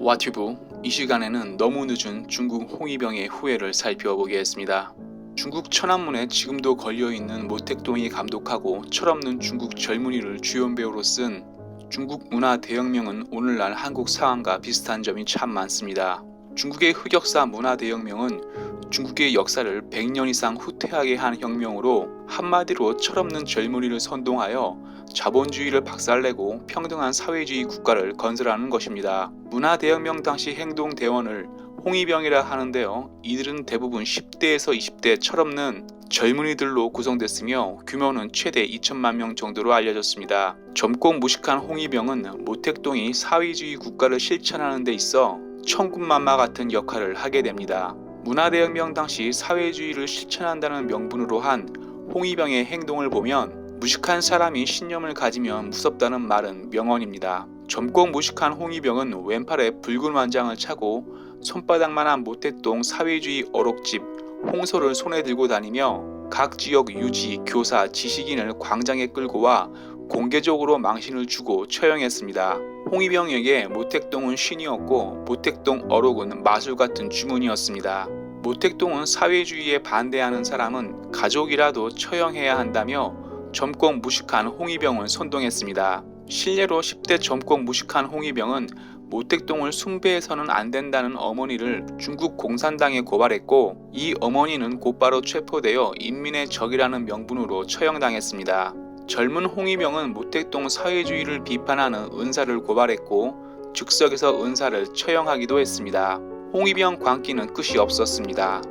와튜브, 이 시간에는 너무 늦은 중국 홍위병의 후예를 살펴보겠습니다. 중국 천안문에 지금도 걸려있는 모택동이 감독하고 철없는 중국 젊은이를 주연배우로 쓴 중국 문화 대혁명은 오늘날 한국 상황과 비슷한 점이 참 많습니다. 중국의 흑역사 문화 대혁명은 중국의 역사를 100년 이상 후퇴하게 한 혁명으로 한마디로 철없는 젊은이를 선동하여 자본주의를 박살내고 평등한 사회주의 국가를 건설하는 것입니다. 문화대혁명 당시 행동대원을 홍위병이라 하는데요. 이들은 대부분 10대에서 20대 철없는 젊은이들로 구성됐으며 규모는 최대 2천만 명 정도로 알려졌습니다. 젊고 무식한 홍위병은 모택동이 사회주의 국가를 실천하는 데 있어 천군만마 같은 역할을 하게 됩니다. 문화대혁명 당시 사회주의를 실천한다는 명분으로 한 홍위병의 행동을 보면 무식한 사람이 신념을 가지면 무섭다는 말은 명언입니다. 젊고 무식한 홍위병은 왼팔에 붉은 완장을 차고 손바닥만한 모택동 사회주의 어록집 홍소를 손에 들고 다니며 각 지역 유지, 교사, 지식인을 광장에 끌고 와 공개적으로 망신을 주고 처형했습니다. 홍위병에게 모택동은 신이었고 모택동 어록은 마술 같은 주문이었습니다. 모택동은 사회주의에 반대하는 사람은 가족이라도 처형해야 한다며 젊고 무식한 홍위병을 선동했습니다. 실례로 10대 젊고 무식한 홍위병은 모택동을 숭배해서는 안 된다는 어머니를 중국 공산당에 고발했고 이 어머니는 곧바로 체포되어 인민의 적이라는 명분으로 처형당했습니다. 젊은 홍위병은 모택동 사회주의를 비판하는 은사를 고발했고 즉석에서 은사를 처형하기도 했습니다. 홍위병 광기는 끝이 없었습니다.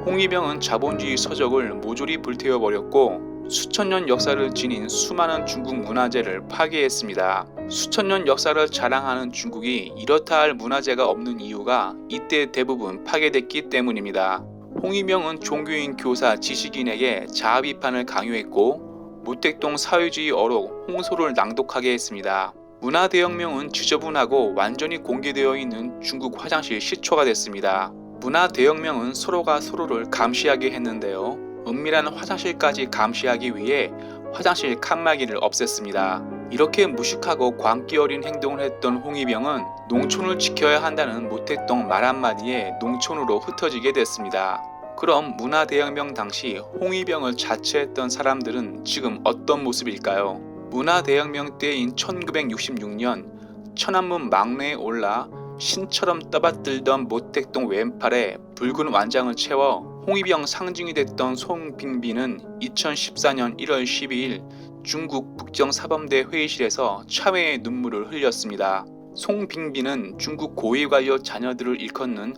홍위병은 자본주의 서적을 모조리 불태워버렸고 수천 년 역사를 지닌 수많은 중국 문화재를 파괴했습니다. 수천 년 역사를 자랑하는 중국이 이렇다 할 문화재가 없는 이유가 이때 대부분 파괴됐기 때문입니다. 홍위병은 종교인, 교사, 지식인에게 자아 비판을 강요했고 모택동 사회주의 어록 홍소를 낭독하게 했습니다. 문화대혁명은 지저분하고 완전히 공개되어 있는 중국 화장실 시초가 됐습니다. 문화대혁명은 서로가 서로를 감시하게 했는데요. 은밀한 화장실까지 감시하기 위해 화장실 칸막이를 없앴습니다. 이렇게 무식하고 광기 어린 행동을 했던 홍위병은 농촌을 지켜야 한다는 모택동 말 한마디에 농촌으로 흩어지게 됐습니다. 그럼 문화대혁명 당시 홍위병을 자처했던 사람들은 지금 어떤 모습일까요? 문화대혁명 때인 1966년 천안문 막내에 올라 신처럼 떠받들던 모택동 왼팔에 붉은 완장을 채워 홍위병 상징이 됐던 송빙빈은 2014년 1월 12일 중국 북정사범대 회의실에서 참회의 눈물을 흘렸습니다. 송빙빈은 중국 고위 관료 자녀들을 일컫는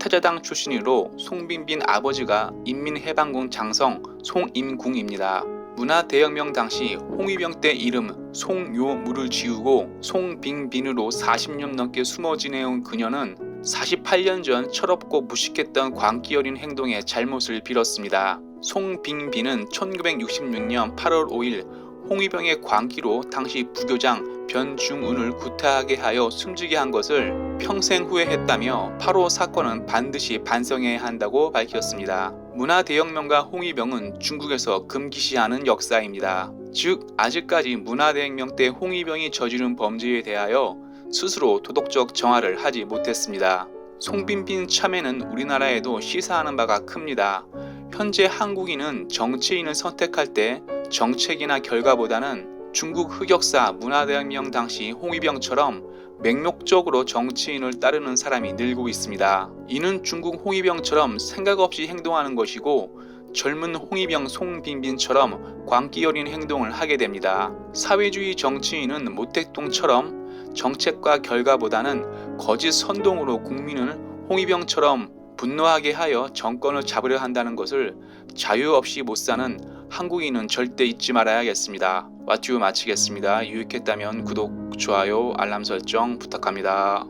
타자당 출신으로 송빙빈 아버지가 인민해방군 장성 송임궁입니다. 문화대혁명 당시 홍위병 때 이름 송요무를 지우고 송빙빈으로 40년 넘게 숨어 지내온 그녀는 48년 전 철없고 무식했던 광기 어린 행동에 잘못을 빌었습니다. 송빙빈은 1966년 8월 5일 홍위병의 광기로 당시 부교장 변중운을 구타하게 하여 숨지게 한 것을 평생 후회했다며 8.5 사건은 반드시 반성해야 한다고 밝혔습니다. 문화대혁명과 홍위병은 중국에서 금기시하는 역사입니다. 즉 아직까지 문화대혁명 때 홍위병이 저지른 범죄에 대하여 스스로 도덕적 정화를 하지 못했습니다. 송빈빈 참회는 우리나라에도 시사하는 바가 큽니다. 현재 한국인은 정치인을 선택할 때 정책이나 결과보다는 중국 흑역사 문화대혁명 당시 홍위병처럼 맹목적으로 정치인을 따르는 사람이 늘고 있습니다. 이는 중국 홍위병처럼 생각 없이 행동하는 것이고 젊은 홍위병 송빈빈처럼 광기 어린 행동을 하게 됩니다. 사회주의 정치인은 모택동처럼 정책과 결과보다는 거짓 선동으로 국민을 홍위병처럼 분노하게 하여 정권을 잡으려 한다는 것을 자유 없이 못 사는 한국인은 절대 잊지 말아야겠습니다. 와튜브 마치겠습니다. 유익했다면 구독, 좋아요, 알람 설정 부탁합니다.